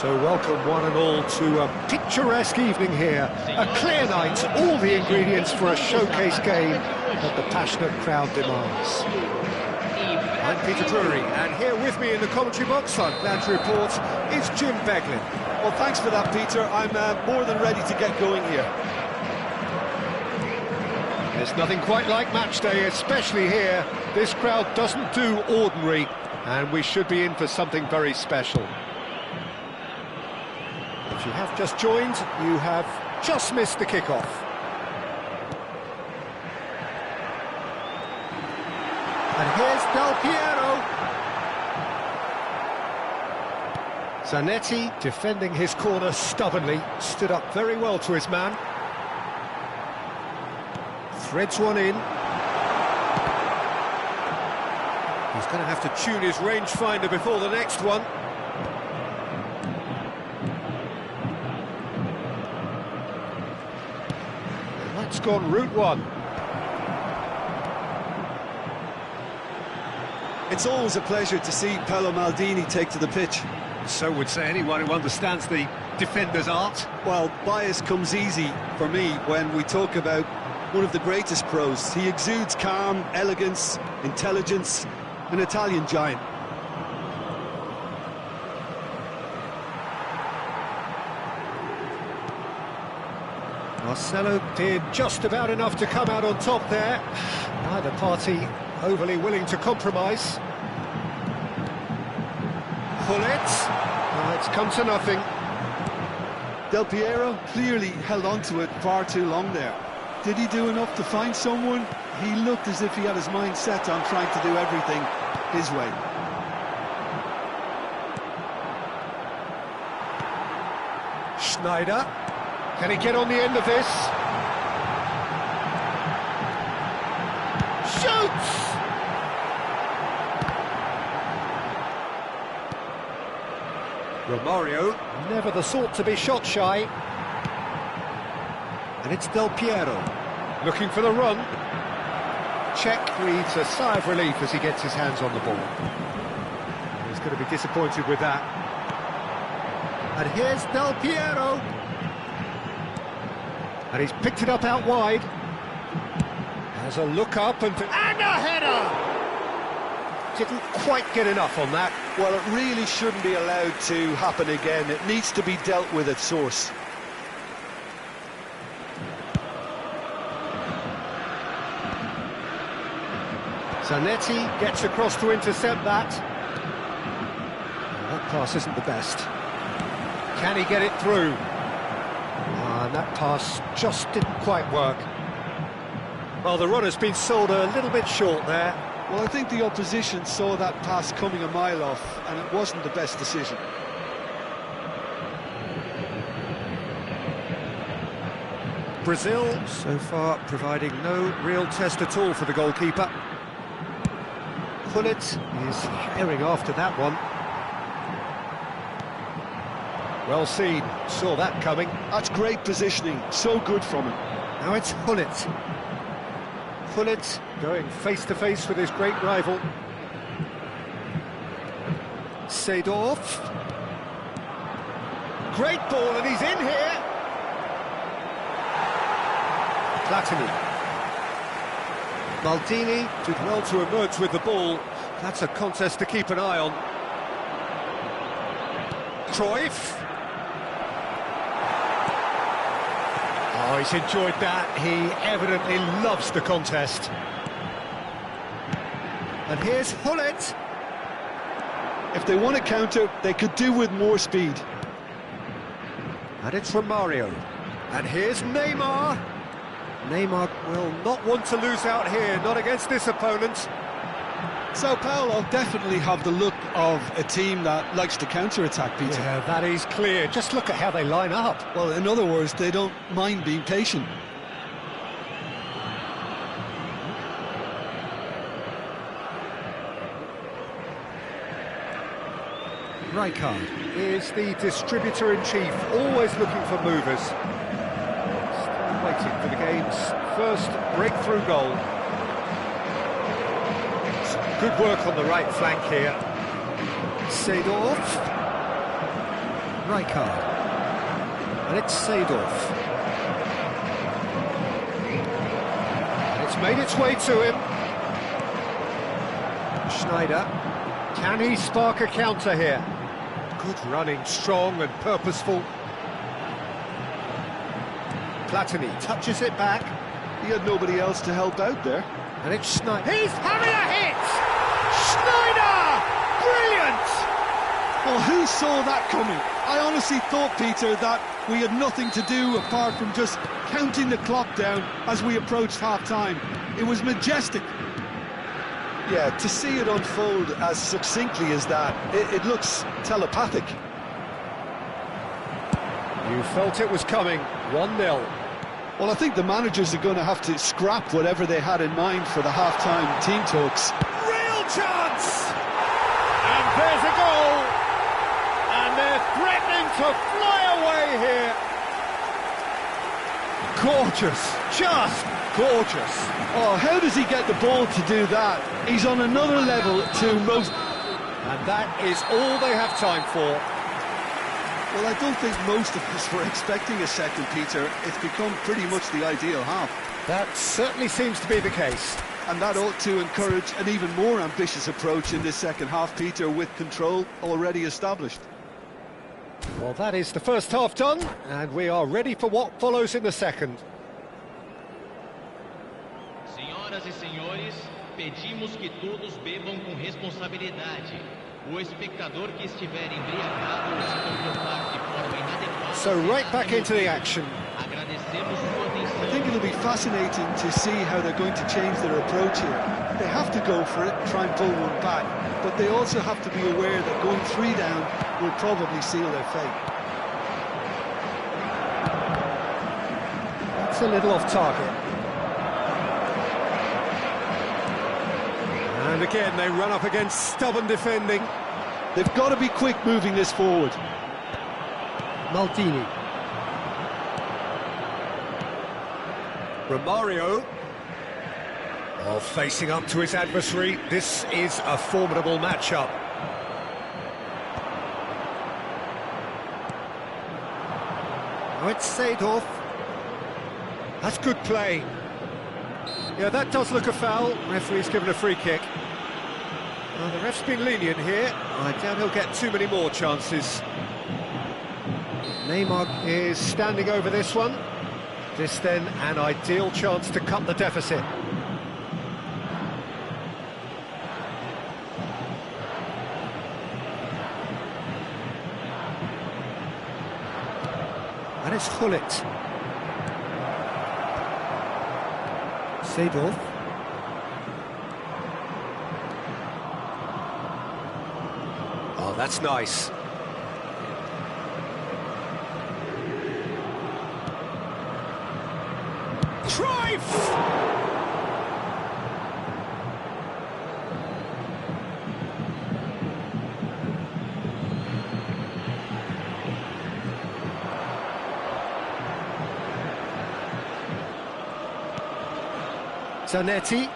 So welcome one and all to a picturesque evening here. A clear night, all the ingredients for a showcase game that the passionate crowd demands. I'm Peter Drury, and here with me in the commentary box, I'm glad to report, is Jim Beglin. Well, thanks for that, Peter. I'm more than ready to get going here. There's nothing quite like match day, especially here. This crowd doesn't do ordinary, and we should be in for something very special. If you have just joined, you have just missed the kickoff. And here's Del Piero. Zanetti, defending his corner stubbornly, stood up very well to his man. Threads one in. He's going to have to tune his rangefinder before the next one. And that's gone route one. It's always a pleasure to see Paolo Maldini take to the pitch. So would say anyone who understands the defender's art. Well, bias comes easy for me when we talk about one of the greatest pros. He exudes calm, elegance, intelligence, an Italian giant. Marcelo did just about enough to come out on top there. Neither party overly willing to compromise. Gullit. It's come to nothing. Del Piero clearly held on to it far too long there. Did he do enough to find someone? He looked as if he had his mind set on trying to do everything his way. Schneider. Can he get on the end of this? Shoots! Romario, never the sort to be shot shy. And it's Del Piero, looking for the run. Czech breathes a sigh of relief as he gets his hands on the ball. He's going to be disappointed with that. And here's Del Piero. And he's picked it up out wide. Has a look up and a header! Didn't quite get enough on that. Well, it really shouldn't be allowed to happen again. It needs to be dealt with at source. Zanetti gets across to intercept that. That pass isn't the best. Can he get it through? And that pass just didn't quite work. Well, the runner's been sold a little bit short there. Well, I think the opposition saw that pass coming a mile off, and it wasn't the best decision. Brazil, so far, providing no real test at all for the goalkeeper. Gullit is herring after that one. Well seen, saw that coming. That's great positioning, so good from him. Now it's Gullit. Gullit going face-to-face with his great rival. Seedorf. Great ball, and he's in here. Platini. Maldini did well to emerge with the ball. That's a contest to keep an eye on. Cruyff. Oh, he's enjoyed that. He evidently loves the contest. And here's Gullit. If they want to counter, they could do with more speed. And it's Romario. And here's Neymar. Neymar will not want to lose out here, not against this opponent. Sao Paulo definitely have the look of a team that likes to counter-attack, Peter. Yeah, that is clear. Just look at how they line up. Well, in other words, they don't mind being patient. Rijkaard is the distributor-in-chief, always looking for movers. Still waiting for the game's first breakthrough goal. Good work on the right flank here. Seedorf. Rijkaard. And it's Seedorf. And it's made its way to him. Schneider. Can he spark a counter here? Good running, strong and purposeful. Platini touches it back. He had nobody else to help out there. And it's Schneider. He's having a hit! Schneider! Brilliant! Well, who saw that coming? I honestly thought, Peter, that we had nothing to do apart from just counting the clock down as we approached half-time. It was majestic. Yeah, to see it unfold as succinctly as that, it looks telepathic. You felt it was coming. 1-0. Well, I think the managers are going to have to scrap whatever they had in mind for the half-time team talks. Real chance! And there's a goal! And they're threatening to fly away here. Gorgeous, just gorgeous. Oh, how does he get the ball to do that? He's on another level to most... And that is all they have time for. Well, I don't think most of us were expecting a second, Peter. It's become pretty much the ideal half. That certainly seems to be the case. And that ought to encourage an even more ambitious approach in this second half, Peter, with control already established. Well, that is the first half done, and we are ready for what follows in the second. Senhoras e senhores, pedimos que todos bebam com responsabilidade. O espectador que estiver embriagado ou se comportar de forma inadequada. So right back into the action. Agradecemos sua atenção. I think it'll be fascinating to see how they're going to change their approach here. They have to go for it, try and pull one back, but they also have to be aware that going 3 down will probably seal their fate. That's a little off target. And again, they run up against stubborn defending. They've got to be quick moving this forward. Maldini. Romario. Oh, facing up to his adversary. This is a formidable matchup. Oh, it's Seedorf. That's good play. Yeah, that does look a foul. Referee's given a free kick. The ref's been lenient here. I doubt he'll get too many more chances. Neymar is standing over this one. This then an ideal chance to cut the deficit. And it's Gullit. Seedorf. Oh, that's nice. Drive! Zanetti.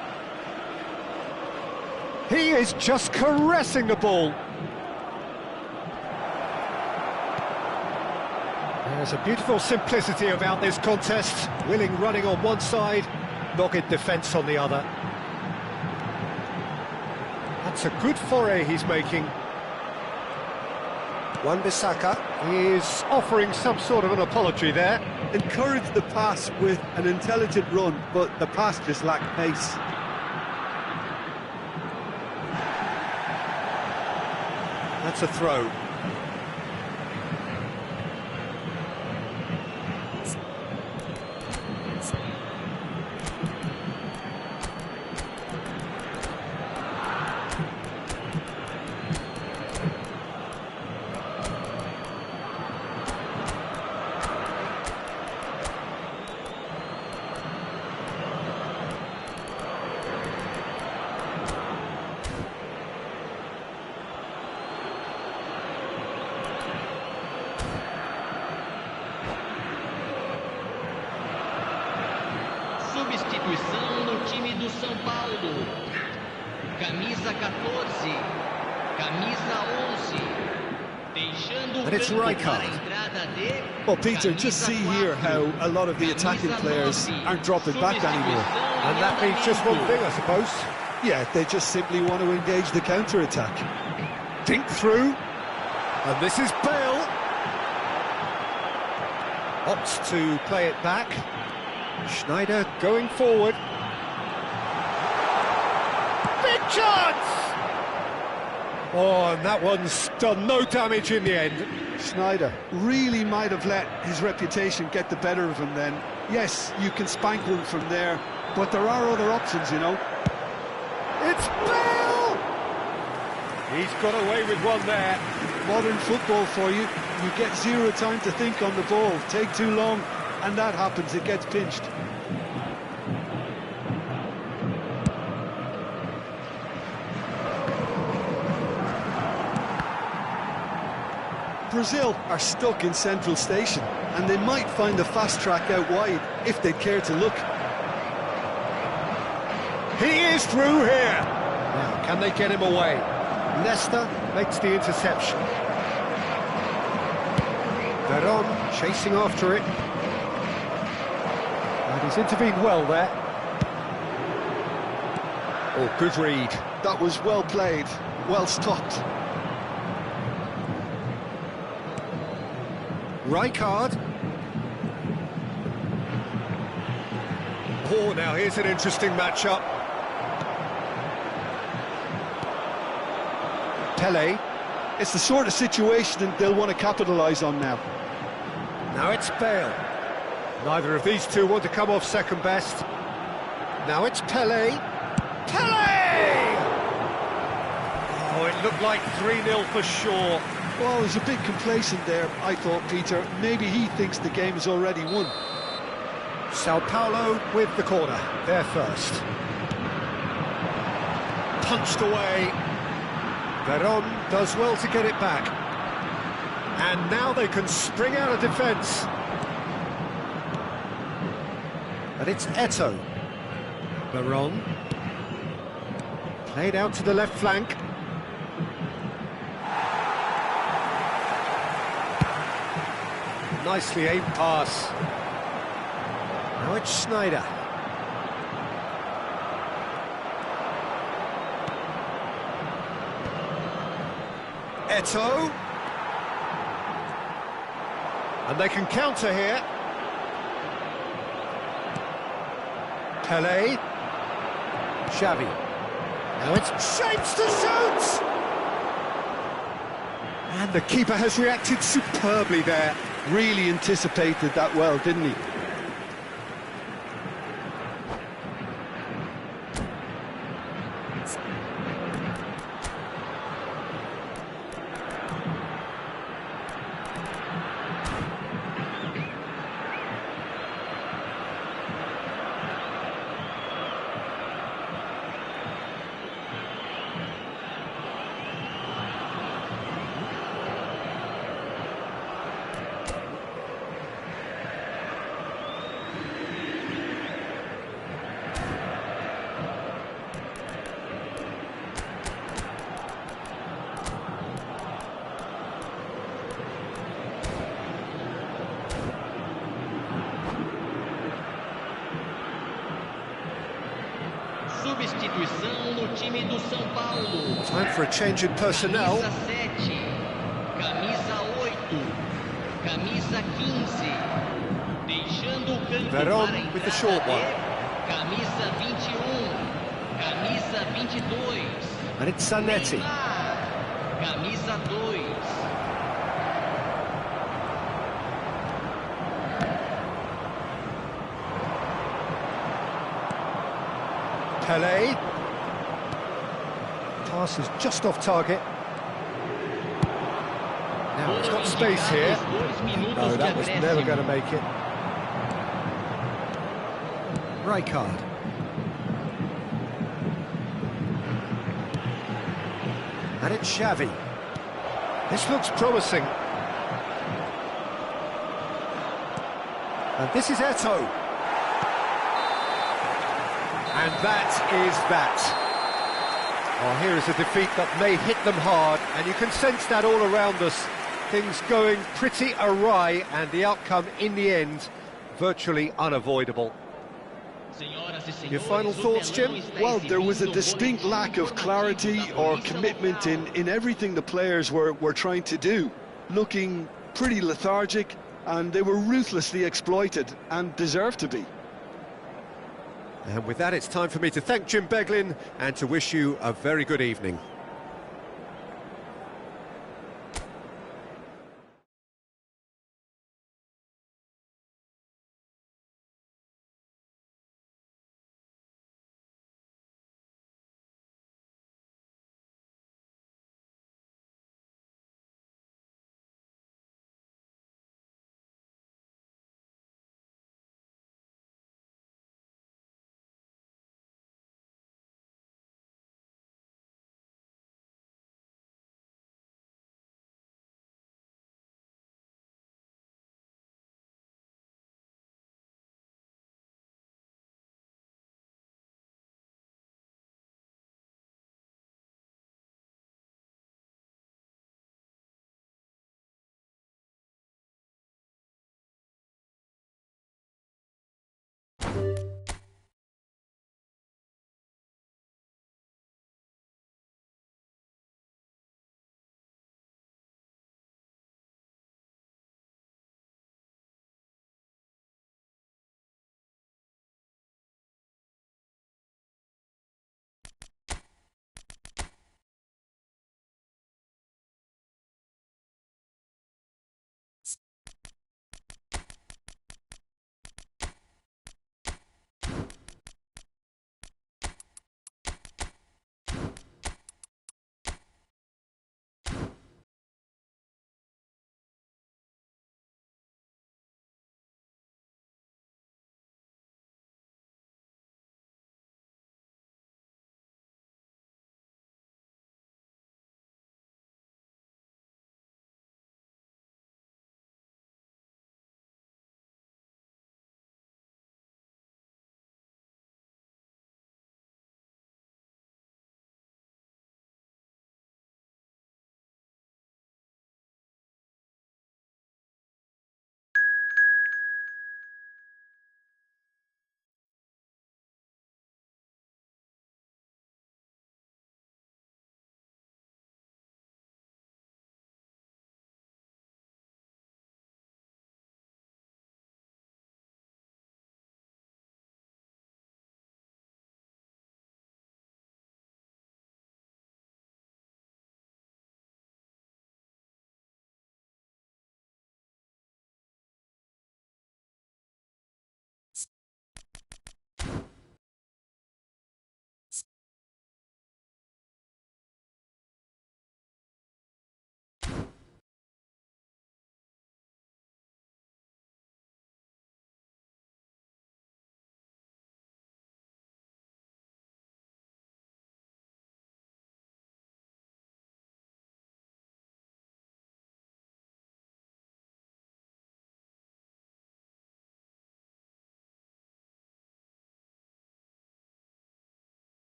He is just caressing the ball. There's a beautiful simplicity about this contest. Willing running on one side, dogged defence on the other. That's a good foray he's making. Wan-Bissaka is offering some sort of an apology there. Encouraged the pass with an intelligent run, but the pass just lacked pace. That's a throw. Substituição no time do São Paulo. Camisa 14, camisa 11. And it's Rijkaard. Well, Peter, just see here how a lot of the attacking players aren't dropping back anymore. And that means just one thing, I suppose. Yeah, they just simply want to engage the counter-attack. Dink through. And this is Bale. Opts to play it back. Schneider going forward. Big chance! Oh, and that one's done no damage in the end. Schneider really might have let his reputation get the better of him then. Yes, you can spank one from there, but there are other options, you know. It's Bale! He's got away with one there. Modern football for you. You get zero time to think on the ball. Take too long, and that happens. It gets pinched. Brazil are stuck in Central Station, and they might find a fast track out wide if they'd care to look. He is through here. Now, can they get him away? Leicester makes the interception. Veron chasing after it. And he's intervened well there. Oh, good read. That was well played, well stopped. Rijkaard. Oh, now here's an interesting matchup. Pele. It's the sort of situation that they'll want to capitalise on now. Now it's Bale. Neither of these two want to come off second best. Now it's Pele. Pele! Oh, it looked like 3-0 for sure. Well, he's a bit complacent there, I thought, Peter. Maybe he thinks the game is already won. Sao Paulo with the corner. They're first. Punched away. Veron does well to get it back. And now they can spring out of defence. And it's Eto'o. Veron. Played out to the left flank. Nicely aimed pass. Now it's Schneider. Eto'o. And they can counter here. Pele. Xavi. Now it's shapes to shoot! And the keeper has reacted superbly there. Really anticipated that well, didn't he? Substituição no time do São Paulo. Time for a change in personnel. Camisa 7, camisa 8, camisa 15. Deixando o campo Veron para with the short one. Camisa 21, camisa 22. And it's Zanetti. Neymar, camisa 2. Pele. Pass is just off target. Now he's got space here. No, that was never going to make it. Rijkaard. And it's Xavi. This looks promising. And this is Eto'o. And that is that. Oh, here is a defeat that may hit them hard, and you can sense that all around us. Things going pretty awry, and the outcome in the end virtually unavoidable. Your final thoughts, Jim? Well, there was a distinct lack of clarity or commitment in everything the players were trying to do. Looking pretty lethargic, and they were ruthlessly exploited, and deserved to be. And with that, it's time for me to thank Jim Beglin and to wish you a very good evening.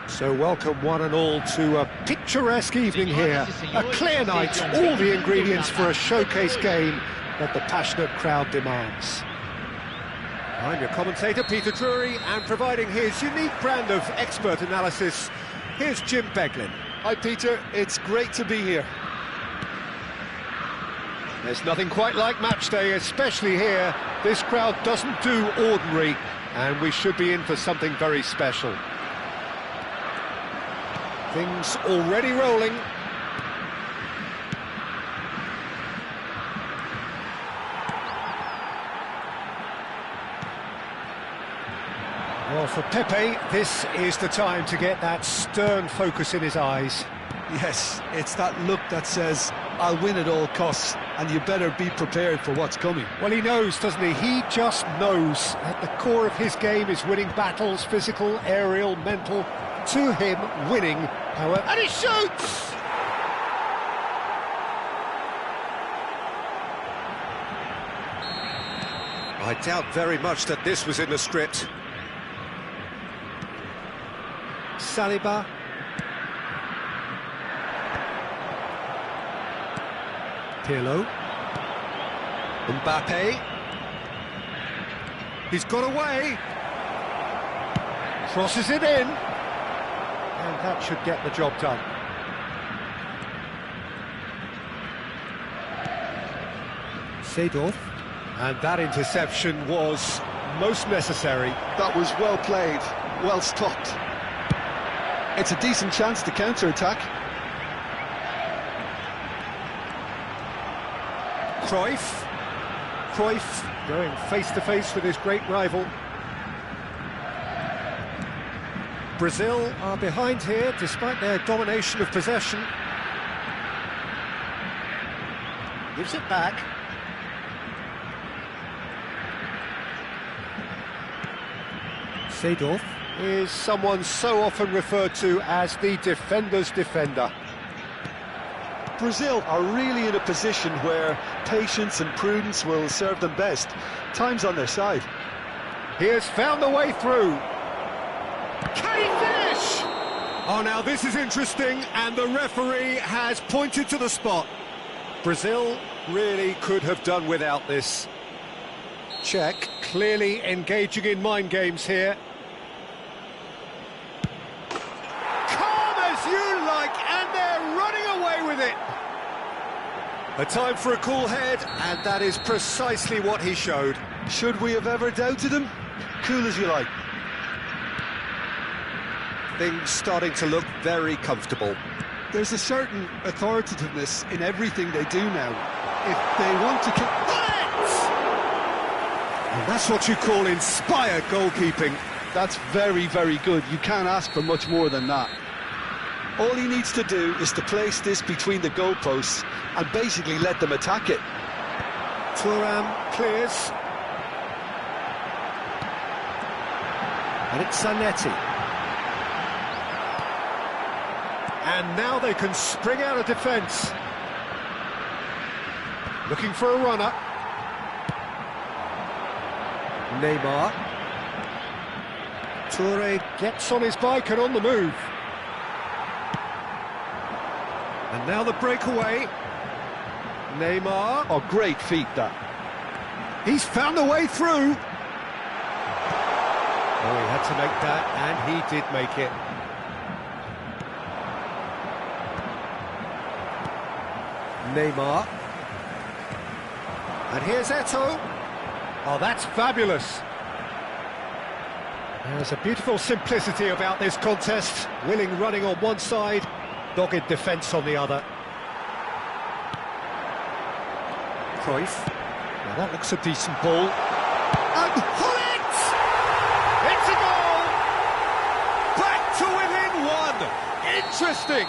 So welcome one and all to a picturesque evening here. A clear night, all the ingredients for a showcase game that the passionate crowd demands. I'm your commentator, Peter Drury, and providing his unique brand of expert analysis, here's Jim Beglin. Hi Peter, it's great to be here. There's nothing quite like match day, especially here. This crowd doesn't do ordinary, and we should be in for something very special. Things already rolling. Well, for Pepe, this is the time to get that stern focus in his eyes. Yes, it's that look that says, I'll win at all costs, and you better be prepared for what's coming. Well, he knows, doesn't he? He just knows. At the core of his game is winning battles, physical, aerial, mental. To him, winning, however... And he shoots! I doubt very much that this was in the script. Saliba. Pirlo. Mbappe. He's got away. Crosses it in. And that should get the job done. Seedorf. And that interception was most necessary. That was well played, well stopped. It's a decent chance to counter-attack. Cruyff going face-to-face with his great rival. Brazil are behind here, despite their domination of possession. Gives it back. Seedorf is someone so often referred to as the defender's defender. Brazil are really in a position where patience and prudence will serve them best. Time's on their side. He has found the way through. Can he finish? Oh, now this is interesting, and the referee has pointed to the spot. Brazil really could have done without this. Czech clearly engaging in mind games here. Calm as you like, and they're running away with it. A time for a cool head, and that is precisely what he showed. Should we have ever doubted him? Cool as you like. Things starting to look very comfortable. There's a certain authoritativeness in everything they do now. If they want to... And that's what you call inspired goalkeeping. That's very, very good. You can't ask for much more than that. All he needs to do is to place this between the goalposts and basically let them attack it. Thuram clears. And it's Zanetti. And now they can spring out of defence. Looking for a runner. Neymar. Toure gets on his bike and on the move. And now the breakaway. Neymar. Oh, great feat, that. He's found a way through. Oh, he had to make that, and he did make it. Neymar. And here's Eto'o. Oh, that's fabulous. There's a beautiful simplicity about this contest. Willing running on one side, dogged defence on the other. Cruyff. Now that looks a decent ball. And Hullet! It's a goal! Interesting!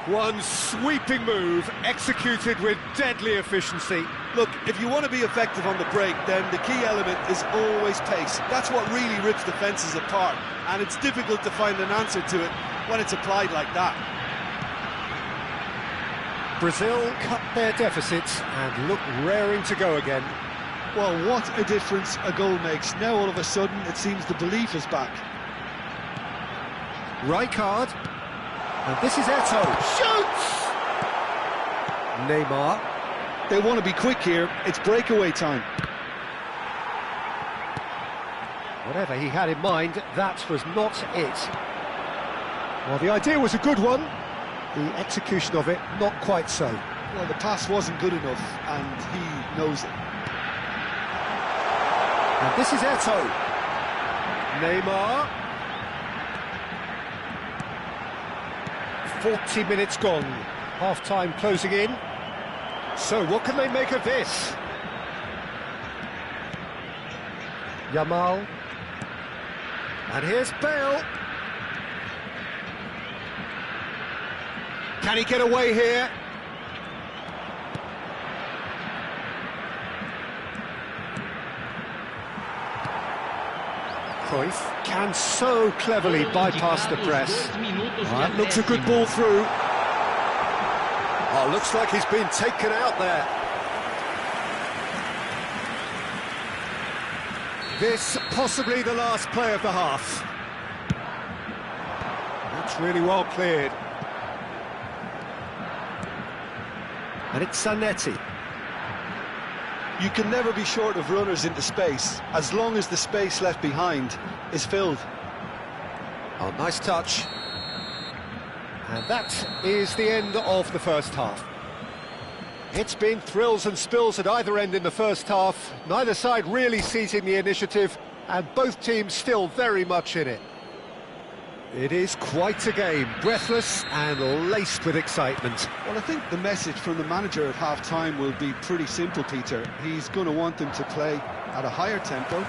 One sweeping move, executed with deadly efficiency. Look, if you want to be effective on the break, then the key element is always pace. That's what really rips defences apart, and it's difficult to find an answer to it when it's applied like that. Brazil cut their deficits and look raring to go again. Well, what a difference a goal makes. Now all of a sudden it seems the belief is back. Rijkaard, and this is Eto'o, shoots! Neymar. They want to be quick here, it's breakaway time. Whatever he had in mind, that was not it. Well, the idea was a good one, the execution of it not quite so. Well, the pass wasn't good enough, and he knows it. And this is Eto'o. Neymar. 40 minutes gone, half-time closing in. So what can they make of this? Yamal. And here's Bale. Can he get away here? Cruyff can so cleverly bypass the press. That looks a good ball through. Oh, looks like he's been taken out there. This possibly the last play of the half. That's really well cleared. And it's Zanetti. You can never be short of runners into space, as long as the space left behind is filled. Oh, nice touch. And that is the end of the first half. It's been thrills and spills at either end in the first half. Neither side really seizing the initiative, and both teams still very much in it. It is quite a game, breathless and laced with excitement. Well, I think the message from the manager at half-time will be pretty simple, Peter. He's going to want them to play at a higher tempo,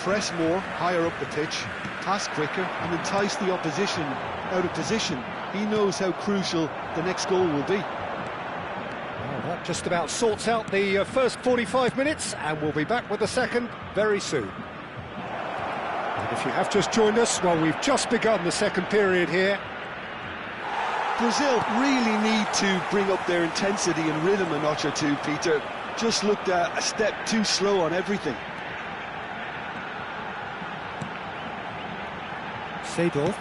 press more, higher up the pitch, pass quicker, and entice the opposition out of position. He knows how crucial the next goal will be. Well, that just about sorts out the first 45 minutes, and we'll be back with the second very soon. And if you have just joined us, well, we've just begun the second period here. Brazil really need to bring up their intensity and rhythm a notch or two, Peter. Just looked a step too slow on everything. Seedorf.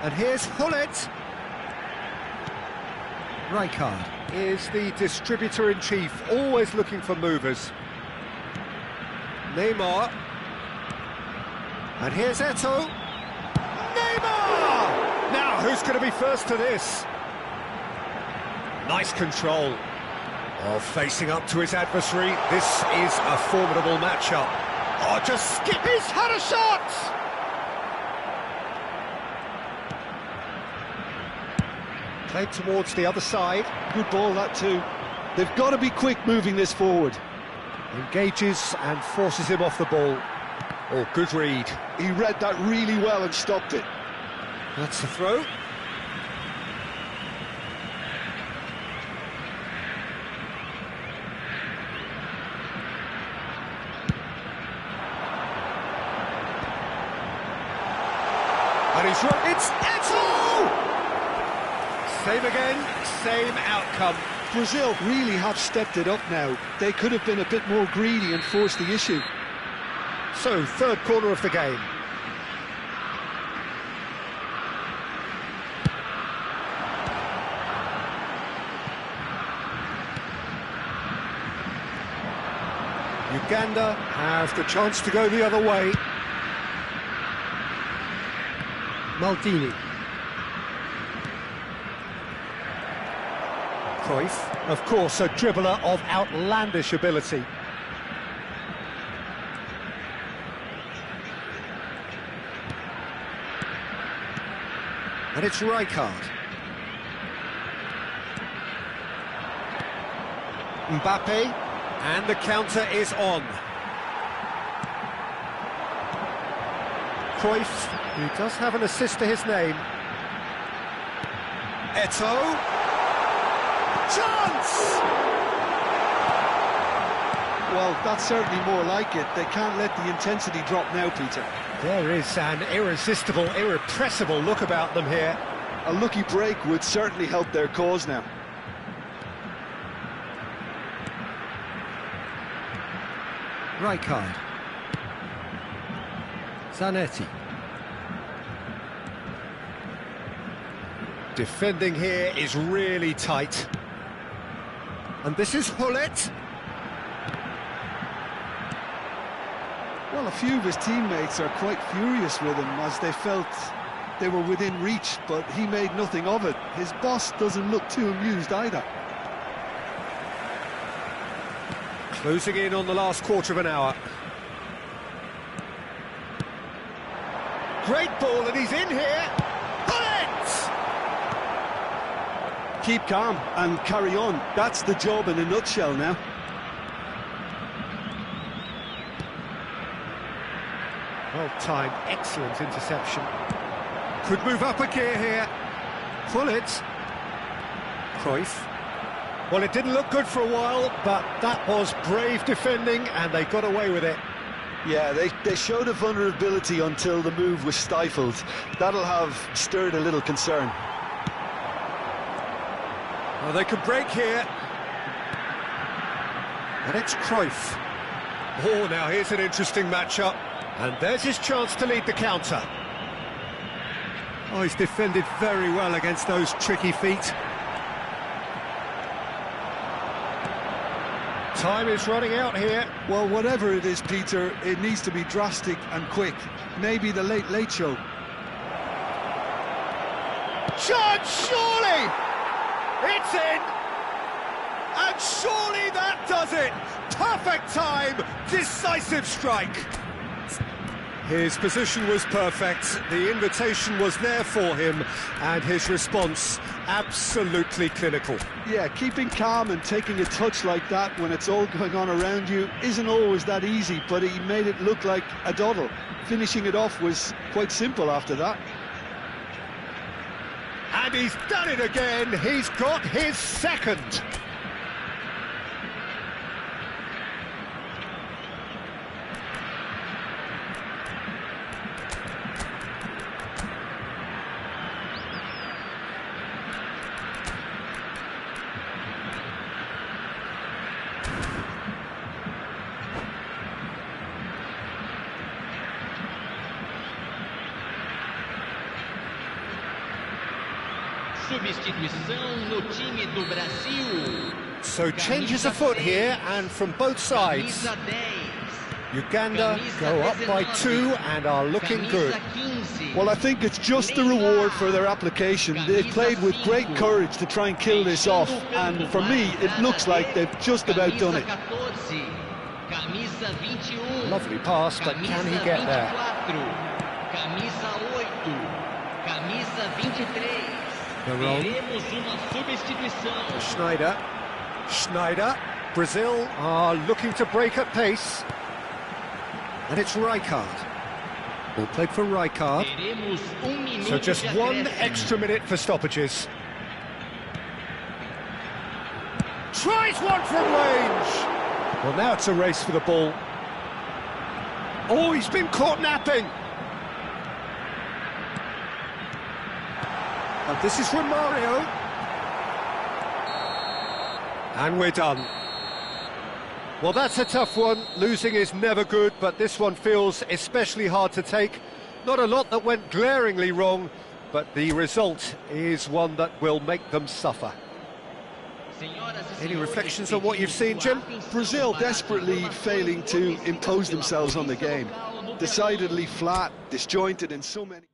And here's Hullet. Rijkaard is the distributor-in-chief, always looking for movers. Neymar. And here's Eto'o. Neymar! Now, who's going to be first to this? Nice control. Oh, facing up to his adversary. This is a formidable matchup. Oh, just skip, he's had a shot! Played towards the other side. Good ball, that too. They've got to be quick moving this forward. Engages and forces him off the ball. Oh, good read. He read that really well and stopped it. That's the throw. And he's right. It's Eto'o! Same again, same outcome. Brazil really have stepped it up now. They could have been a bit more greedy and forced the issue. So, third corner of the game. Uganda have the chance to go the other way. Maldini. Cruyff, of course, a dribbler of outlandish ability. And it's Rijkaard. Mbappe, and the counter is on. Cruyff He does have an assist to his name. Eto'o. Chance! Well, that's certainly more like it. They can't let the intensity drop now, Peter. There is an irresistible, irrepressible look about them here. A lucky break would certainly help their cause now. Rijkaard. Zanetti. Defending here is really tight. And this is Hullet. Well, a few of his teammates are quite furious with him as they felt they were within reach, but he made nothing of it. His boss doesn't look too amused either. Closing in on the last quarter of an hour. Great ball, and he's in here. Bullet! Keep calm and carry on. That's the job in a nutshell now. Well timed, excellent interception. Could move up a gear here. Bullet. Cruyff. Well, it didn't look good for a while, but that was brave defending, and they got away with it. Yeah, they showed a vulnerability until the move was stifled. That'll have stirred a little concern. Well, they can break here. And it's Cruyff. Oh, now here's an interesting matchup. And there's his chance to lead the counter. Oh, he's defended very well against those tricky feet. Time is running out here. Well, whatever it is, Peter, it needs to be drastic and quick. Maybe the late show. Chance, surely! It's in! And surely that does it! Perfect time, decisive strike. His position was perfect, the invitation was there for him, and his response absolutely clinical. Yeah, keeping calm and taking a touch like that when it's all going on around you isn't always that easy, but he made it look like a doddle. Finishing it off was quite simple after that. And he's done it again, he's got his second. Substituição no time do Brasil. So changes afoot here, and from both sides. Uganda go up by 2 and are looking good. Well, I think it's just the reward for their application. They've played with great courage to try and kill this off, and for me, it looks like they've just about done it. Lovely pass, but can he get there? Schneider. Brazil are looking to break at pace. And it's Rijkaard. Ball played for Rijkaard. So just 1 extra minute for stoppages. Tries one from range. Well, now it's a race for the ball. Oh, he's been caught napping. And this is Romario. And we're done. Well, that's a tough one. Losing is never good, but this one feels especially hard to take. Not a lot that went glaringly wrong, but the result is one that will make them suffer. Any reflections on what you've seen, Jim? Brazil desperately failing to impose themselves on the game. Decidedly flat, disjointed in so many...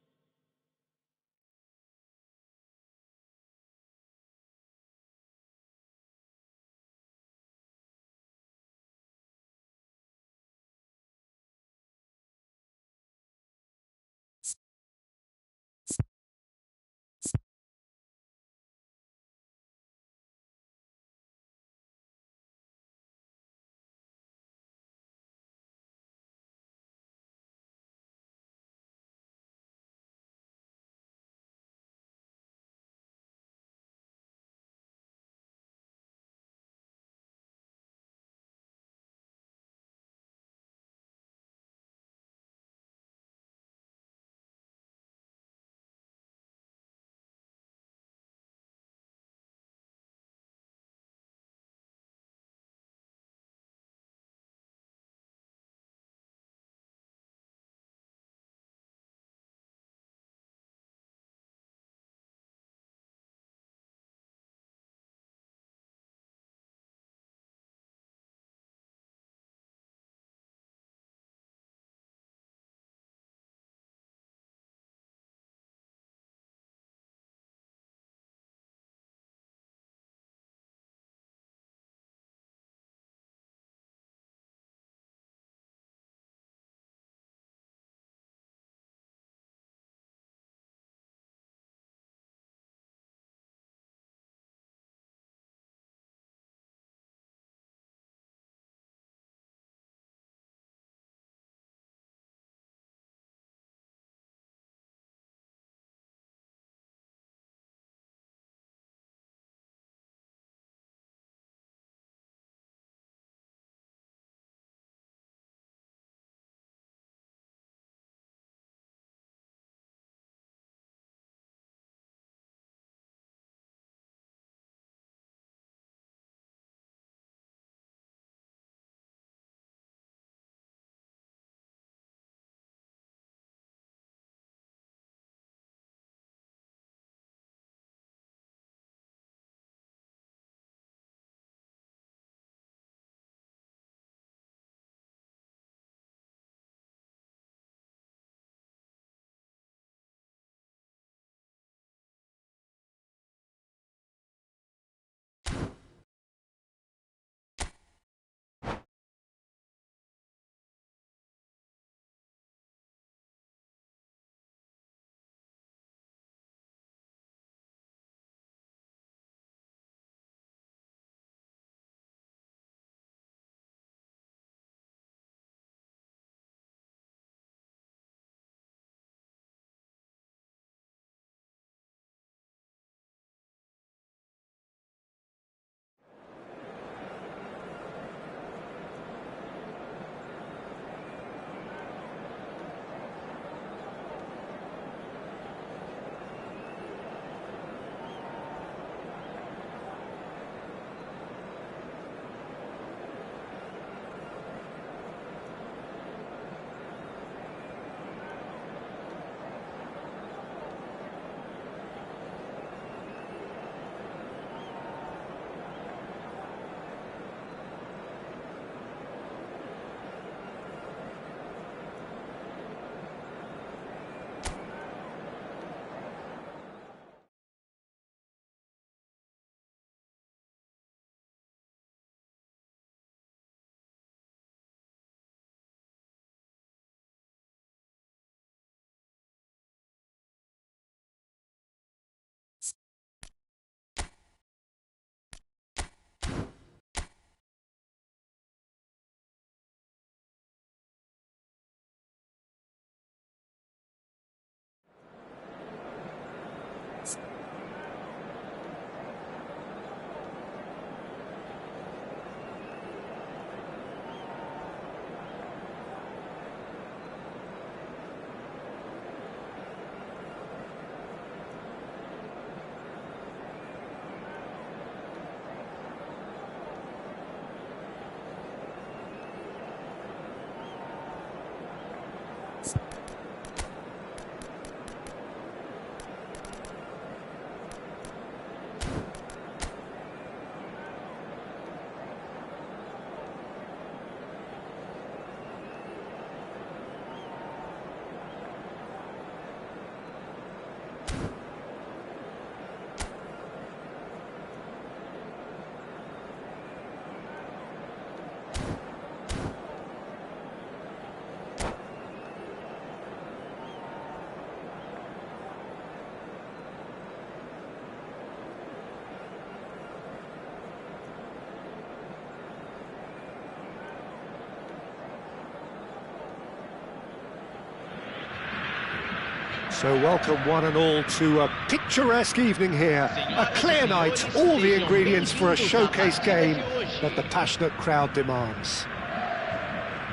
So welcome one and all to a picturesque evening here. A clear night, all the ingredients for a showcase game that the passionate crowd demands.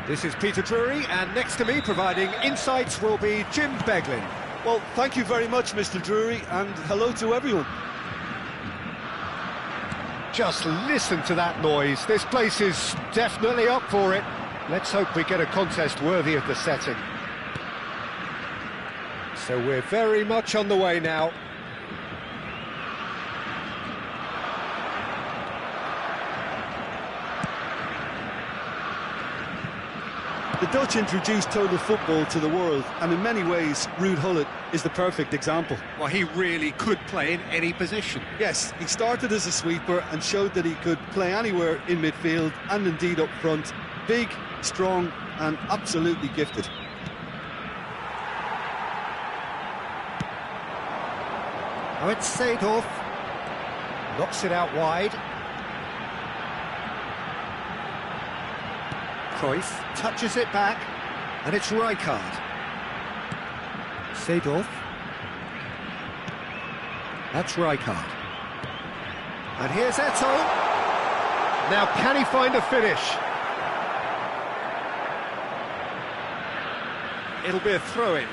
This is Peter Drury, and next to me providing insights will be Jim Beglin. Well, thank you very much, Mr. Drury, and hello to everyone. Just listen to that noise. This place is definitely up for it. Let's hope we get a contest worthy of the setting. So we're very much on the way now. The Dutch introduced total football to the world, and in many ways, Ruud Gullit is the perfect example. Well, he really could play in any position. Yes, he started as a sweeper and showed that he could play anywhere in midfield and indeed up front. Big, strong and absolutely gifted. Oh, it's Seedorf. Knocks it out wide. Cruyff touches it back, and it's Rijkaard. Seedorf. That's Rijkaard. And here's Eto'o. Now, can he find a finish? It'll be a throw-in.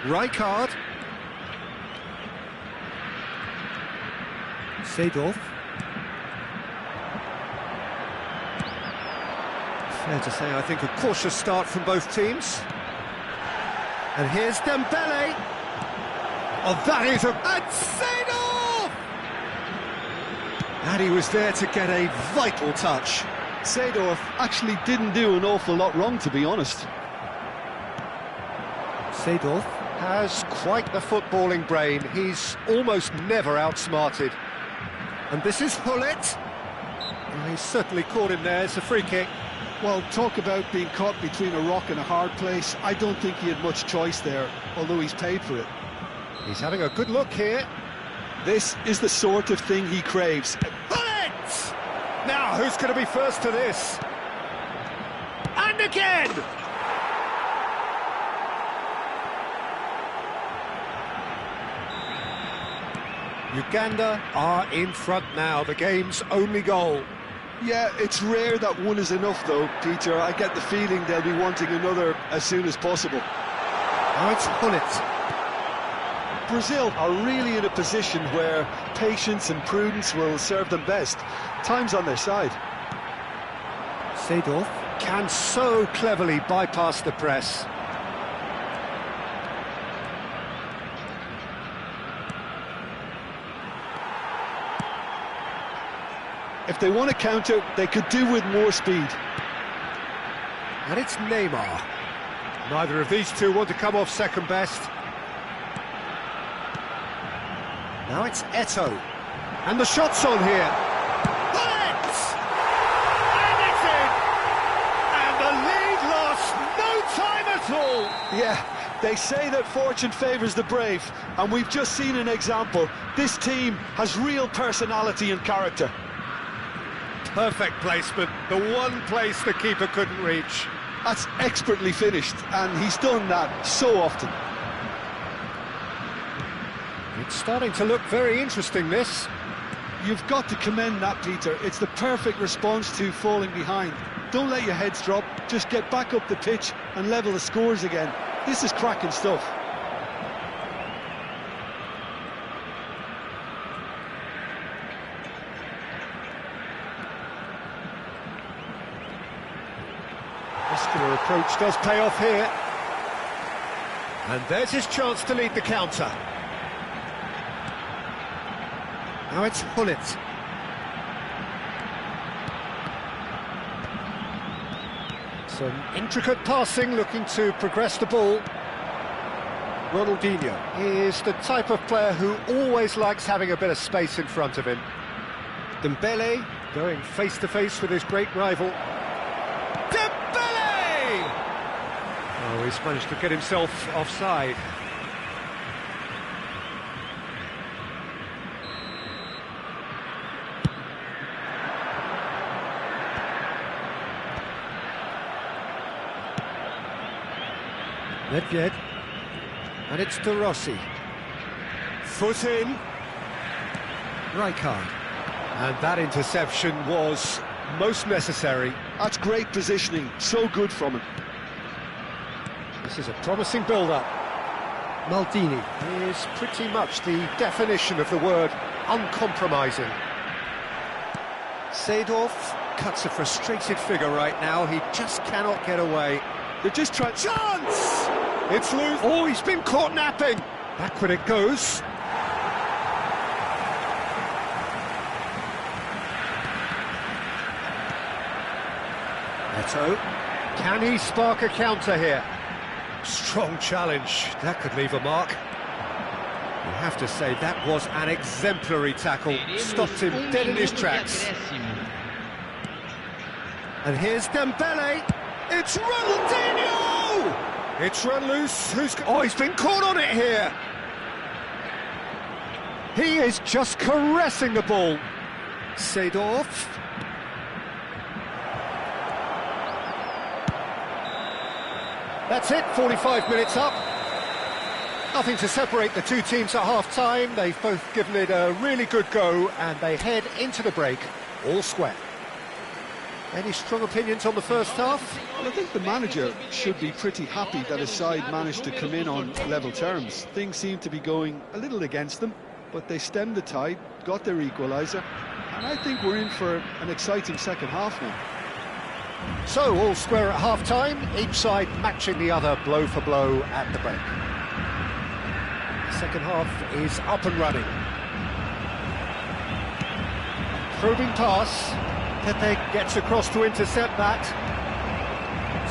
Rijkaard. Seedorf. Fair to say, I think, a cautious start from both teams. And here's Dembele. Oh, that is a... And Seedorf! And he was there to get a vital touch. Seedorf actually didn't do an awful lot wrong, to be honest. Seedorf has quite the footballing brain. He's almost never outsmarted. And this is Gullit. Well, he's certainly caught him there. It's a free kick. Well, talk about being caught between a rock and a hard place. I don't think he had much choice there, although he's paid for it. He's having a good look here. This is the sort of thing he craves. Gullit! Now, who's going to be first to this? And again! Uganda are in front now, the game's only goal. Yeah, it's rare that one is enough though, Peter. I get the feeling they'll be wanting another as soon as possible. Now it's Gullit. Brazil are really in a position where patience and prudence will serve them best. Time's on their side. Seedorf can so cleverly bypass the press. If they want to counter, they could do with more speed. And it's Neymar. Neither of these two want to come off second best. Now it's Eto'o. And the shot's on here. Bullets! And it's in! And the lead lost no time at all! Yeah, they say that fortune favours the brave, and we've just seen an example. This team has real personality and character. Perfect placement, the one place the keeper couldn't reach. That's expertly finished, and he's done that so often. It's starting to look very interesting, this. You've got to commend that, Peter. It's the perfect response to falling behind. Don't let your heads drop, just get back up the pitch and level the scores again. This is cracking stuff. Muscular approach does pay off here. And there's his chance to lead the counter. Now it's Hullet. Some intricate passing, looking to progress the ball. Ronaldinho is the type of player who always likes having a bit of space in front of him. Dembele going face-to-face with his great rival. Dembele! Oh, he's managed to get himself offside. Nedved, and it's De Rossi. Foot in. Rijkaard. And that interception was most necessary. That's great positioning, so good from him. This is a promising build-up. Maldini is pretty much the definition of the word uncompromising. Seedorf cuts a frustrated figure right now. He just cannot get away. They're just trying... Chance! It's loose. Oh, he's been caught napping. Backward it goes. Eto'o. Can he spark a counter here? Strong challenge. That could leave a mark. You have to say that was an exemplary tackle. Stopped him dead in his tracks. And here's Dembele. It's Ronaldinho! It's run loose. Oh, he's been caught on it here. He is just caressing the ball. Seedorf. That's it, 45 minutes up. Nothing to separate the two teams at half-time. They've both given it a really good go, and they head into the break all square. Any strong opinions on the first half? Well, I think the manager should be pretty happy that his side managed to come in on level terms. Things seem to be going a little against them, but they stemmed the tide, got their equaliser, and I think we're in for an exciting second half now. So, all square at half-time, each side matching the other blow for blow at the break. The second half is up and running. Probing pass. Pepe gets across to intercept that.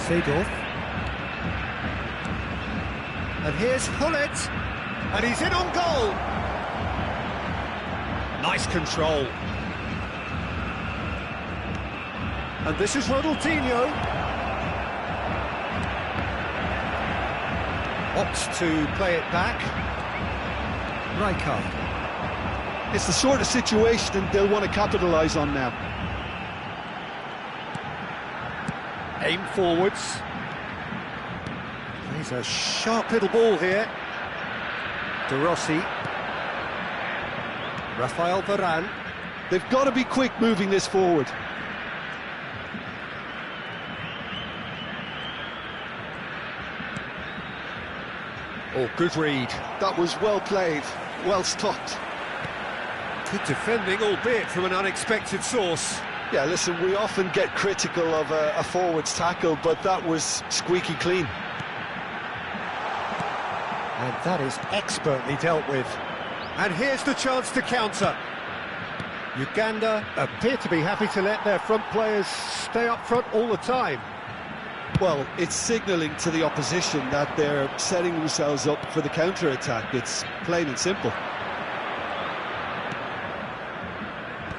Seedorf. And here's Hullet. And he's in on goal. Nice control. And this is Ronaldinho. Opts to play it back. Rijkaard. It's the sort of situation they'll want to capitalise on now. Aim forwards. Plays a sharp little ball here. De Rossi. Rafael Varane. They've got to be quick moving this forward. Oh, good read. That was well played, well stopped. Good defending, albeit from an unexpected source. Yeah, listen, we often get critical of a forward's tackle, but that was squeaky clean. And that is expertly dealt with. And here's the chance to counter. Uganda appear to be happy to let their front players stay up front all the time. Well, it's signalling to the opposition that they're setting themselves up for the counter-attack. It's plain and simple.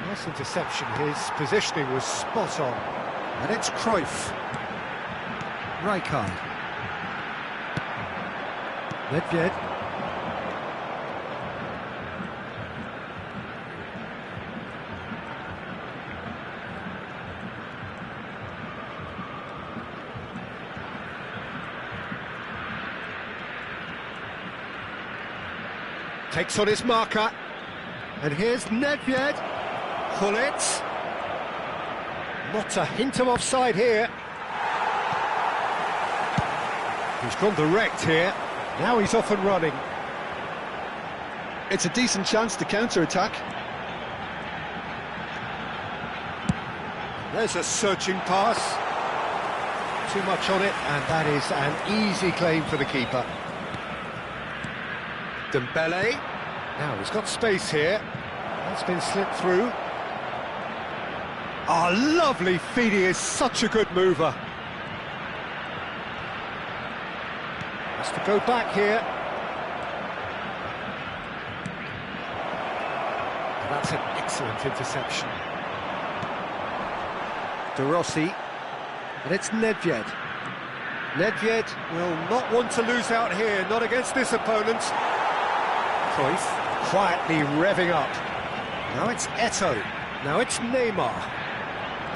Nice interception. His positioning was spot on. And it's Cruyff. Rijkaard. Nedved. Takes on his marker, and here's Nedved. Gullit. Not a hint of offside here. He's gone direct here. Now he's off and running. It's a decent chance to counter-attack. There's a searching pass. Too much on it, and that is an easy claim for the keeper. Dembele. Now he's got space here. That's been slipped through. Oh, lovely feed. He is such a good mover. Has to go back here. That's an excellent interception. De Rossi. And it's Nedved. Nedved will not want to lose out here, not against this opponent. Cruyff quietly revving up. Now it's Eto'o. Now it's Neymar.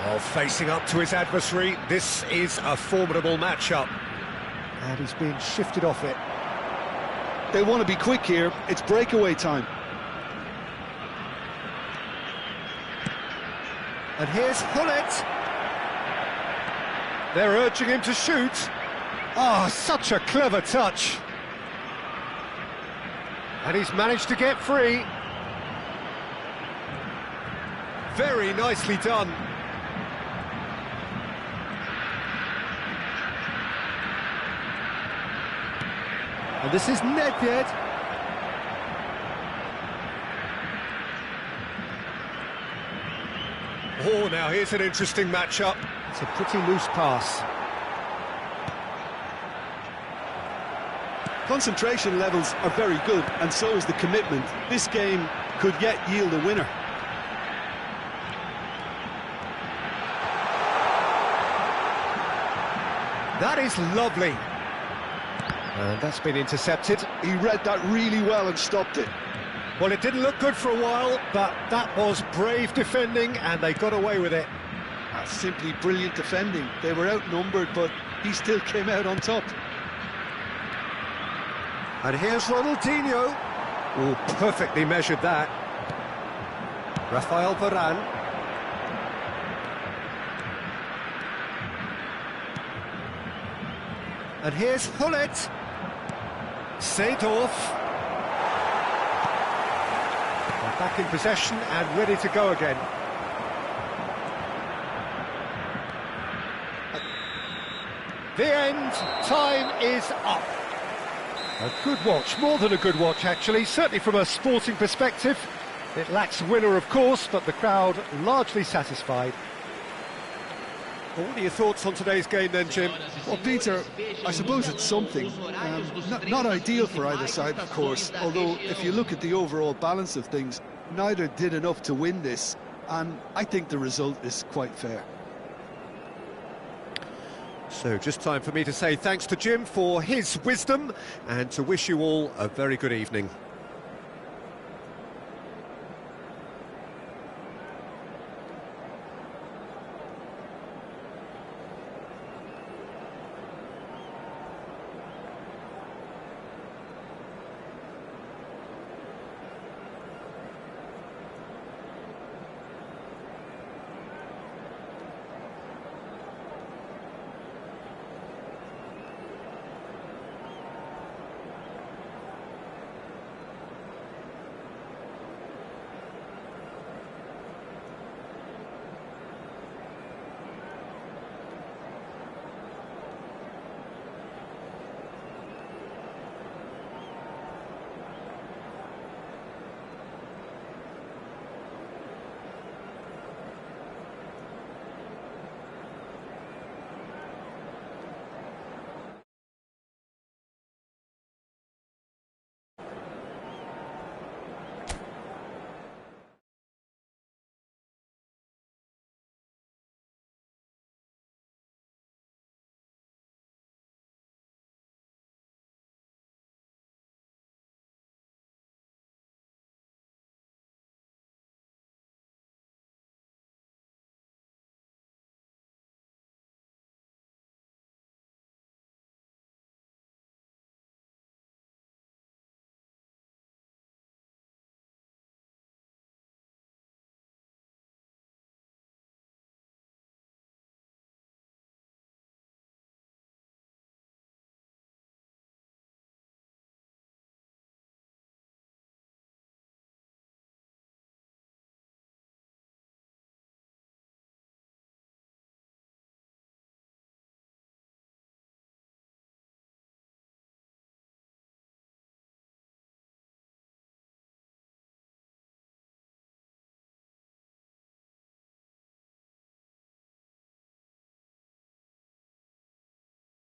Oh, facing up to his adversary. This is a formidable matchup. And he's being shifted off it. They want to be quick here. It's breakaway time. And here's Gullit. They're urging him to shoot. Oh, such a clever touch. And he's managed to get free. Very nicely done. And this is Nedved. Oh, now here's an interesting matchup. It's a pretty loose pass. Concentration levels are very good, and so is the commitment. This game could yet yield a winner. That is lovely. And that's been intercepted. He read that really well and stopped it. Well, it didn't look good for a while, but that was brave defending, and they got away with it. That's simply brilliant defending. They were outnumbered, but he still came out on top. And here's Ronaldinho. Oh, perfectly measured that. Rafael Varane. And here's Gullit. Seedorf. They're back in possession and ready to go again. The end. Time is up. A good watch, more than a good watch actually, certainly from a sporting perspective. It lacks a winner of course, but the crowd largely satisfied. Well, what are your thoughts on today's game then, Jim? Well, Peter, I suppose it's something. Not ideal for either side, of course, although if you look at the overall balance of things, neither did enough to win this, and I think the result is quite fair. So just time for me to say thanks to Jim for his wisdom and to wish you all a very good evening.